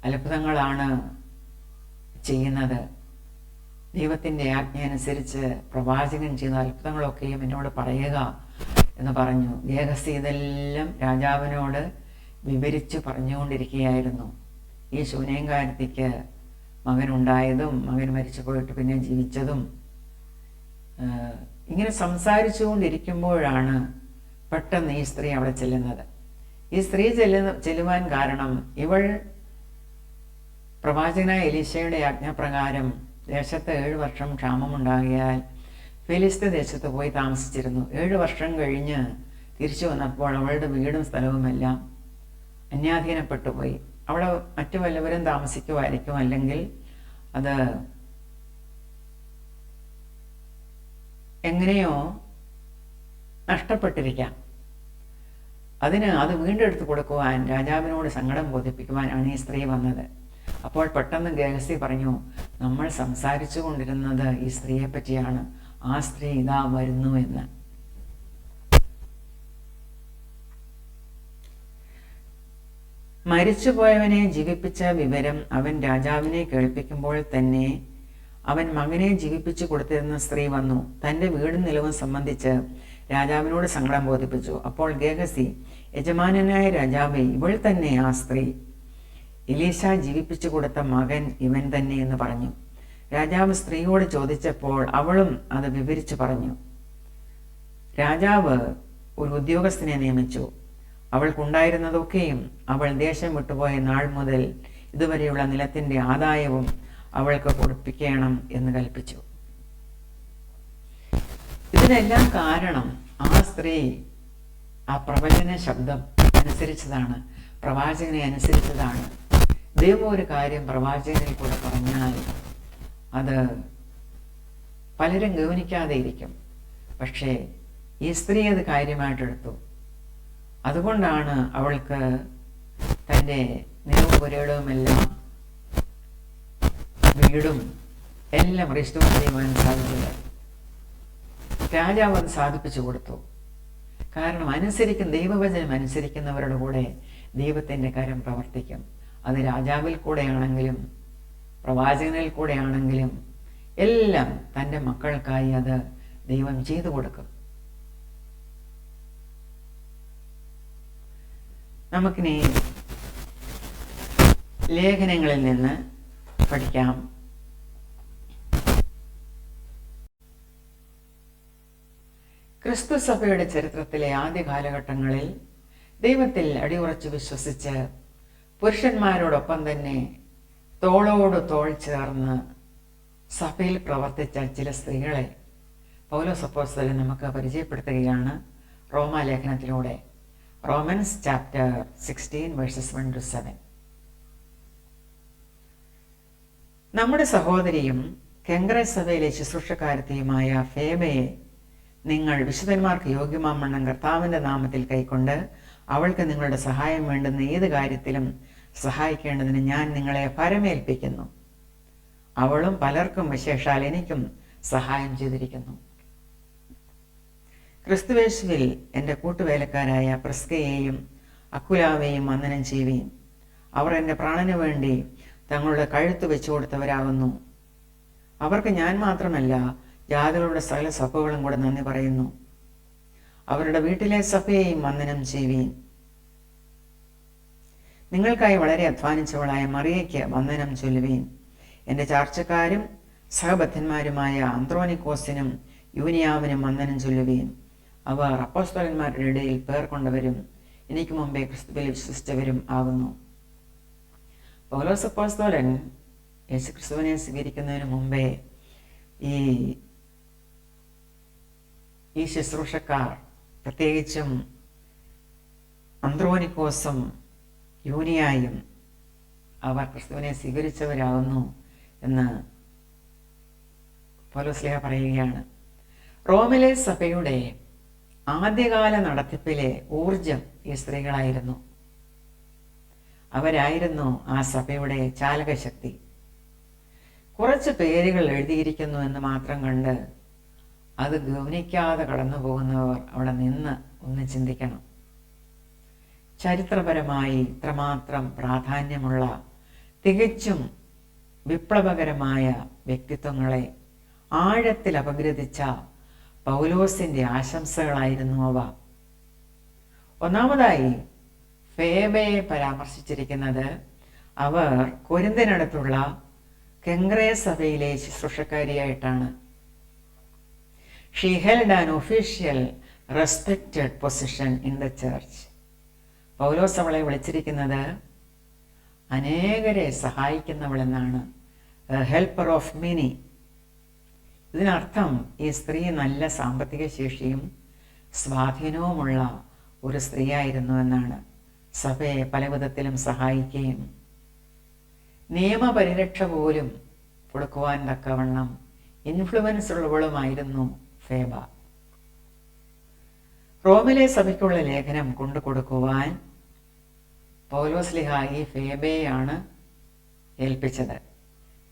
അത്ഭുതങ്ങളാണ് ചെയ്യുന്നത്. ദൈവത്തിൻ്റെ ആജ്ഞ അനുസരിച്ച് പ്രവാചകൻ ചെയ്ത അത്ഭുതങ്ങളൊക്കെയും എന്നോട് പറയുക എന്ന് പറഞ്ഞു. ഗേഹസി ഇതെല്ലാം രാജാവിനോട് വിവരിച്ചു പറഞ്ഞുകൊണ്ടിരിക്കുകയായിരുന്നു. ഈ ശൂനേംകാരത്തിക്ക് മകനുണ്ടായതും മകൻ മരിച്ചു പോയിട്ട് പിന്നെ ജീവിച്ചതും ഇങ്ങനെ സംസാരിച്ചു കൊണ്ടിരിക്കുമ്പോഴാണ് പെട്ടെന്ന് ഈ സ്ത്രീ അവിടെ ചെല്ലുന്നത്. ഈ സ്ത്രീ ചെല്ലുവാൻ കാരണം ഇവൾ പ്രവാചകനായ എലീശയുടെ ആജ്ഞാപ്രകാരം ദേശത്ത് 7 വർഷം ക്ഷാമമുണ്ടാകിയാൽ ഫിലിസ്ത്യ ദേശത്ത് പോയി താമസിച്ചിരുന്നു. 7 വർഷം കഴിഞ്ഞ് തിരിച്ചു വന്നപ്പോൾ അവളുടെ വീടും സ്ഥലവുമെല്ലാം അന്യാധീനപ്പെട്ടു പോയി. അവിടെ മറ്റു വല്ലവരും താമസിക്കുമായിരിക്കും, അല്ലെങ്കിൽ അത് എങ്ങനെയോ നഷ്ടപ്പെട്ടിരിക്കാം. അത് വീണ്ടെടുത്ത് കൊടുക്കുവാൻ രാജാവിനോട് സങ്കടം ബോധിപ്പിക്കുവാനാണ് ഈ സ്ത്രീ വന്നത്. അപ്പോൾ പെട്ടെന്ന് ഗേഹസി പറഞ്ഞു, നമ്മൾ സംസാരിച്ചു കൊണ്ടിരുന്നത് ഈ സ്ത്രീയെ പറ്റിയാണ്, ആ സ്ത്രീ ഇതാ വരുന്നു എന്ന്. മരിച്ചുപോയവനെ ജീവിപ്പിച്ച വിവരം അവൻ രാജാവിനെ കേൾപ്പിക്കുമ്പോൾ തന്നെ അവൻ മകനെ ജീവിപ്പിച്ചു കൊടുത്തിരുന്ന സ്ത്രീ വന്നു തൻ്റെ വീടും നിലവും സംബന്ധിച്ച് രാജാവിനോട് സങ്കടം ബോധിപ്പിച്ചു. അപ്പോൾ ഗേഹസി, യജമാനനായ രാജാവേ, ഇവൾ തന്നെ ആ സ്ത്രീ. എലീശ ജീവിപ്പിച്ചു കൊടുത്ത മകൻ ഇവൻ തന്നെ എന്ന് പറഞ്ഞു. രാജാവ് സ്ത്രീയോട് ചോദിച്ചപ്പോൾ അവളും അത് വിവരിച്ചു പറഞ്ഞു. രാജാവ് ഒരു ഉദ്യോഗസ്ഥനെ നിയമിച്ചു. അവൾക്കുണ്ടായിരുന്നതൊക്കെയും അവൾ ദേശം വിട്ടുപോയ നാൾ മുതൽ ഇതുവരെയുള്ള നിലത്തിൻ്റെ ആദായവും അവൾക്ക് കൊടുപ്പിക്കണം എന്ന് കൽപ്പിച്ചു. ഇതിനെല്ലാം കാരണം ആ സ്ത്രീ ആ പ്രവചന ശബ്ദം അനുസരിച്ചതാണ്, പ്രവാചകനെ അനുസരിച്ചതാണ്. ദൈവം ഒരു കാര്യം പ്രവാചകനിൽ കൂടെ പറഞ്ഞാൽ അത് പലരും ഗൗനിക്കാതെ ഇരിക്കും. പക്ഷേ ഈ സ്ത്രീ അത് കാര്യമായിട്ടെടുത്തു. അതുകൊണ്ടാണ് അവൾക്ക് തൻ്റെ നിലവുപുരകളുമെല്ലാം വീടും എല്ലാം റിസ്റ്റോർ ചെയ്യുവാൻ സാധിക്കില്ല. രാജാവ് അത് സാധിപ്പിച്ചു കൊടുത്തു. കാരണം ദൈവവചനം അനുസരിക്കുന്നവരുടെ കൂടെ ദൈവത്തിൻ്റെ കരം പ്രവർത്തിക്കും. അത് രാജാവിൽ കൂടെയാണെങ്കിലും പ്രവാചകനിൽ കൂടെയാണെങ്കിലും എല്ലാം തൻ്റെ മക്കൾക്കായി അത് ദൈവം ചെയ്തു കൊടുക്കും. നമുക്കിനി ലേഖനങ്ങളിൽ നിന്ന് പഠിക്കാം. ക്രിസ്തു സഭയുടെ ചരിത്രത്തിലെ ആദ്യ കാലഘട്ടങ്ങളിൽ ദൈവത്തിൽ അടിയുറച്ച് വിശ്വസിച്ച് പുരുഷന്മാരോടൊപ്പം തന്നെ തോളോട് തോൾ ചേർന്ന് സഭയിൽ പ്രവർത്തിച്ച ചില സ്ത്രീകളെ പൗലോസ് അപ്പോസ്തലൻ നമുക്ക് പരിചയപ്പെടുത്തുകയാണ് റോമാലേഖനത്തിലൂടെ. Romance chapter 16 verses 1-7. നമ്മുടെ സഹോദരിയും കെങ്ക്രെ സഭയിലെ ശുശ്രൂഷക്കാരത്തിയുമായ ഫേബയെ നിങ്ങൾ വിശുദ്ധന്മാർക്ക് യോഗ്യമാമണ്ണം കർത്താവിൻ്റെ നാമത്തിൽ കൈക്കൊണ്ട് അവൾക്ക് നിങ്ങളുടെ സഹായം വേണ്ടുന്ന ഏത് കാര്യത്തിലും സഹായിക്കേണ്ടതിന് ഞാൻ നിങ്ങളെ ഭരമേൽപ്പിക്കുന്നു. അവളും പലർക്കും വിശേഷാൽ എനിക്കും സഹായം ചെയ്തിരിക്കുന്നു. ക്രിസ്തുവേശുവിൽ എൻ്റെ കൂട്ടുവേലക്കാരായ പ്രിസ്കയെയും അക്കുലാവെയും വന്ദനം ചെയ്യുകയും അവർ എൻ്റെ പ്രാണന് വേണ്ടി തങ്ങളുടെ കഴുത്ത് വെച്ചു കൊടുത്തവരാകുന്നു. അവർക്ക് ഞാൻ മാത്രമല്ല, ജാതികളുടെ സകല സഭകളും കൂടെ നന്ദി പറയുന്നു. അവരുടെ വീട്ടിലെ സഭയെയും വന്ദനം ചെയ്യുവീൻ. നിങ്ങൾക്കായി വളരെ അധ്വാനിച്ചവളായ മറിയയ്ക്ക് വന്ദനം ചൊല്ലുവീൻ. എൻ്റെ ചാർച്ചക്കാരും സഹബദ്ധന്മാരുമായ അന്ത്രോനിക്കോസിനും യൂനിയാവിനും വന്ദനം ചൊല്ലുവീൻ. അവർ അപ്പോസ്തലന്മാരുടെ ഇടയിൽ പേർ കൊണ്ടവരും എനിക്ക് മുമ്പേ ക്രിസ്തുവിൽ വിശ്വസിച്ചവരും ആകുന്നു. പൗലോസ് അപ്പോസ്തലൻ യേശുക്രിസ്തുവിനെ സ്വീകരിക്കുന്നതിന് മുമ്പേ ഈ ശുശ്രൂഷക്കാർ, പ്രത്യേകിച്ചും അന്ത്രോനിക്കോസും യൂനിയായും, അവർ ക്രിസ്തുവിനെ സ്വീകരിച്ചവരാകുന്നു എന്ന് പൗലോസ് പറയുകയാണ്. റോമിലെ സഭയുടെ ആദ്യകാല നടത്തിപ്പിലെ ഊർജം ഈ സ്ത്രീകളായിരുന്നു. അവരായിരുന്നു ആ സഭയുടെ ചാലകശക്തി. കുറച്ച് പേരുകൾ എഴുതിയിരിക്കുന്നു എന്ന് മാത്രം കണ്ട് അത് ഗൗനിക്കാതെ കടന്നു പോകുന്നവർ അവിടെ നിന്ന് ഒന്ന് ചിന്തിക്കണം. ചരിത്രപരമായി ഇത്രമാത്രം പ്രാധാന്യമുള്ള തികച്ചും വിപ്ലവകരമായ വ്യക്തിത്വങ്ങളെ ആഴത്തിൽ അപഗ്രഥിച്ച പൗലോസിൻ്റെ ആശംസകളായിരുന്നു അവ. ഒന്നാമതായി ഫേബയെ പരാമർശിച്ചിരിക്കുന്നത് അവർ കൊരിന്തിനടുത്തുള്ള കെങ്ക്രെ സഭയിലെ ശുശ്രൂഷക്കാരിയായിട്ടാണ്. She held an official respected position in the church. പൗലോസ് അവളെ വിളിച്ചിരിക്കുന്നത് അനേകരെ സഹായിക്കുന്നവളെന്നാണ്, ഹെൽപ്പർ ഓഫ് മെനി. ഇതിനർത്ഥം ഈ സ്ത്രീ നല്ല സാമ്പത്തിക ശേഷിയും സ്വാധീനവുമുള്ള ഒരു സ്ത്രീയായിരുന്നു എന്നാണ്. സഭയെ പല വിധത്തിലും സഹായിക്കുകയും നിയമപരിരക്ഷ പോലും കൊടുക്കുവാൻ തക്കവണ്ണം ഇൻഫ്ലുവൻസ് ഉള്ളവളുമായിരുന്നു ഫേബ. റോമിലെ സഭയ്ക്കുള്ള ലേഖനം കൊണ്ടു കൊടുക്കുവാൻ പൗലോസ് ഈ ഫേബയെയാണ് ഏൽപ്പിച്ചത്.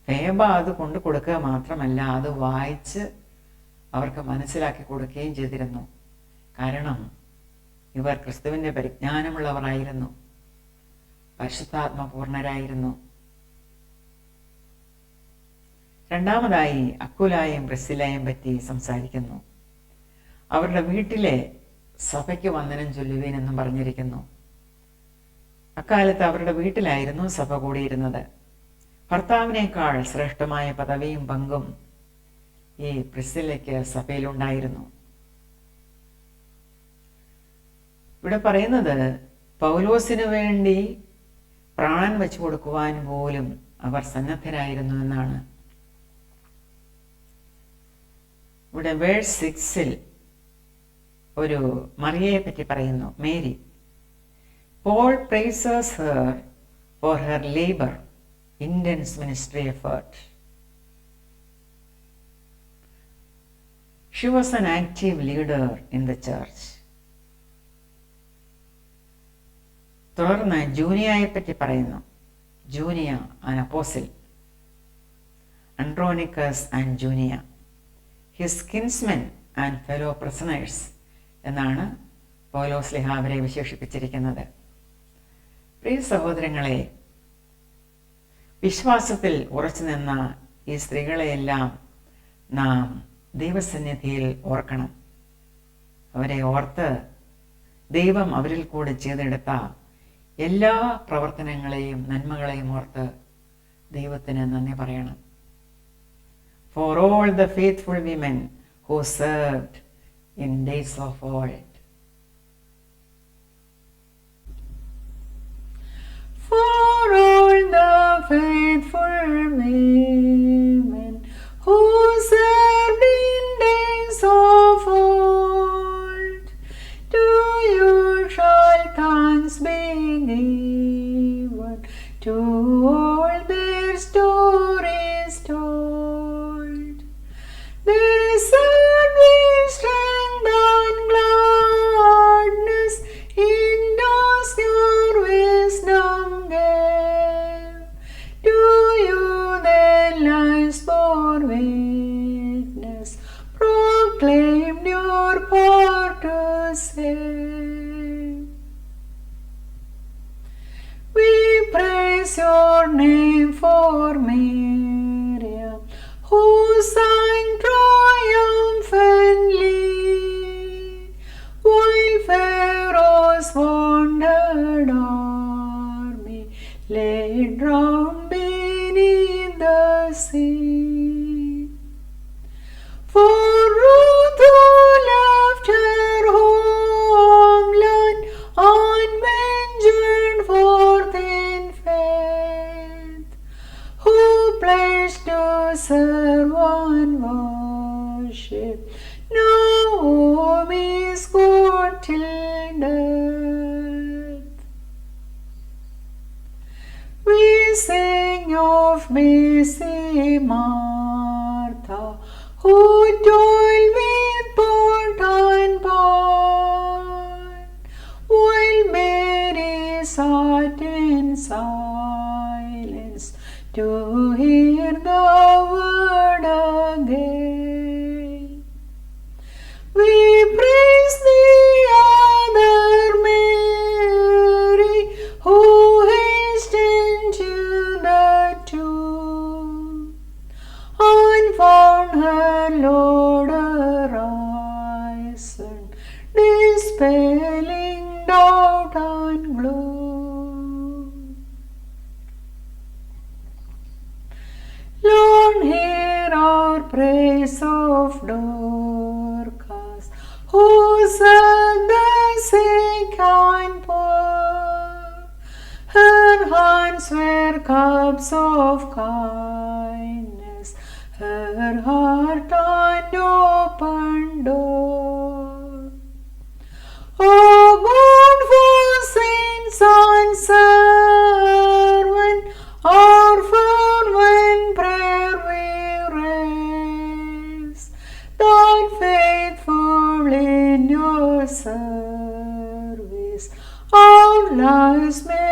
ഫേബ അത് കൊണ്ടു കൊടുക്കുക മാത്രമല്ല, അത് വായിച്ച് അവർക്ക് മനസ്സിലാക്കി കൊടുക്കുകയും ചെയ്തിരുന്നു. കാരണം ഇവർ ക്രിസ്തുവിൻ്റെ പരിജ്ഞാനമുള്ളവരായിരുന്നു, പരിശുദ്ധാത്മപൂർണരായിരുന്നു. രണ്ടാമതായി അക്കുലായും പ്രിസ്കില്ലയും പറ്റി സംസാരിക്കുന്നു. അവരുടെ വീട്ടിലെ സഭയ്ക്ക് വന്ദനം ചൊല്ലുവീൻ എന്നും പറഞ്ഞിരിക്കുന്നു. അക്കാലത്ത് അവരുടെ വീട്ടിലായിരുന്നു സഭ കൂടിയിരുന്നത്. ഭർത്താവിനേക്കാൾ ശ്രേഷ്ഠമായ പദവിയും പങ്കും ഈ പ്രിസ്കില്ലയ്ക്ക് സഭയിലുണ്ടായിരുന്നു. ഇവിടെ പറയുന്നത് പൗലോസിനു വേണ്ടി പ്രാണൻ വെച്ചു കൊടുക്കുവാൻ പോലും അവർ സന്നദ്ധരായിരുന്നു എന്നാണ്. ഇവിടെ വേഴ്സ് 6 ഒരു മറിയയെ പറ്റി പറയുന്നു, Mary. Paul praises her for her labor, intense ministry effort. She was an active leader in the church. തുടർന്ന് ജൂനിയയെ പറ്റി പറയുന്നു. ജൂനിയ an apostle, Andronicus and Junia, his kinsmen and fellow prisoners എന്നാണ് പൗലോസ് ശ്ലീഹ അവരെ വിശേഷിപ്പിച്ചിരിക്കുന്നത്. പ്രിയ സഹോദരങ്ങളെ, വിശ്വാസത്തിൽ ഉറച്ചു നിന്ന ഈ സ്ത്രീകളെയെല്ലാം നാം ദൈവസന്നിധിയിൽ ഓർക്കണം. അവരെ ഓർത്ത് ദൈവം അവരിൽ കൂടെ ചെയ്തെടുത്ത എല്ലാ പ്രവർത്തനങ്ങളെയും നന്മകളെയും ഓർത്ത് ദൈവത്തിന് നന്ദി പറയണം. For all the faithful women who served in days of old. For all the faithful women who served in days of old, to you shall thanks be given, to all their stories told. They served with strength and gladness in those your wisdom gave. To you their lives bore witness, proclaimed your power to save. We praise your name for Miriam, who sang triumphantly, while Pharaoh's wounded army lay drowned beneath the sea. For Ruth, who left her homeland and ventured forth in faith, who pledged to serve and worship Naomi's God till death. We sing of busy Martha, who toiled with pot and pan, while Mary sat in silence to hear the word again. We praise the other Mary, who hastened to the tomb and found her Lord arisen, dispelling doubt and gloom. Lord, hear our praise of Dorcas, who served the sick and poor. Her hands were cups of kindness, her heart an open door. O God, for saints and servant, our fervent prayer we raise, that faithful in your service our lives may